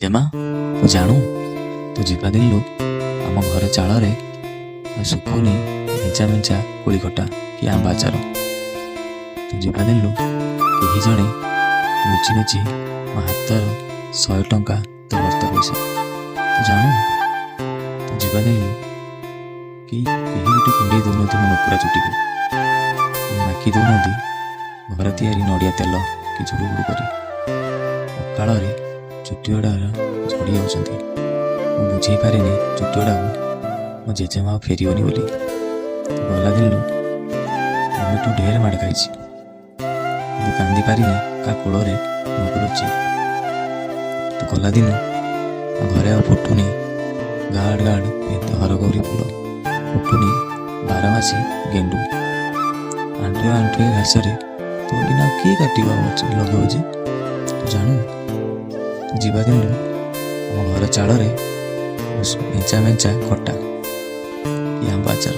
ଏମା ତୁ ଜାଣୁ ତୁ ଯିବା ଦିନୁ ଆମ ଘର ଚାଳରେ ଶୁଖୁନି ମେଞ୍ଚା ମେଞ୍ଚା କୋଳି ଖଟା କି ଆମ୍ବ ଆଚାର। ତୁ ଯିବା ଦିନୁ କେହି ଜଣେ ଲୁଚି ଲୁଚି ମୋ ହାତର 100 ଟଙ୍କା ତୋ ଭର୍ତ୍ତା ପଇସା। ତୁ ଜାଣୁ ତୁ ଯିବା ଦିନୁ କେହି ଗୋଟେ କୁଣ୍ଡେଇ ଦେଉନାହାନ୍ତି ମୋ ନୁପୁରା ଚୁଟିକୁ, ମାଖି ଦେଉନାହାନ୍ତି ଘର ତିଆରି ନଡ଼ିଆ ତେଲ କି ଝୁଡ଼ୁ ଝୁଡ଼ୁ କରି। ଅକାଳରେ ଚୁଟି ଗୁଡ଼ା ଝଡ଼ି ଯାଉଛନ୍ତି। ମୁଁ ବୁଝେଇ ପାରିନି ଚୁଟି ଗୁଡ଼ାକୁ ମୋ ଜେଜେମା ଆଉ ଫେରିବନି ବୋଲି। ଗଲା ଦିନରୁ ମମିଠୁ ଢେର ମାଡ଼ ଖାଇଛି, କିନ୍ତୁ କାନ୍ଦି ପାରିନି କାହା କୋଳରେ ମୁହଁକୁ ଲୁଚି। ତୁ ଗଲା ଦିନ ଘରେ ଆଉ ଫୁଟୁନି ଗାଡ଼ ଗାଡ଼ ହରଗୌରୀ ଫୁଲ, ଫୁଟୁନି ବାରମାସୀ ଗେଣ୍ଡୁ। ଆଣ୍ଠୁଏ ଆଣ୍ଠୁଏ ଘାସରେ ତୋ ବିନା କିଏ କାଟିବ ଲଗାଉଛି। ତୁ ଜାଣୁ ତୁ ଯିବା ଦିନରୁ ଆମ ଘର ଚାଳରେ ମେଞ୍ଚା ମେଞ୍ଚା ଖଟା କି ଆମ୍ବ ଆଚାର।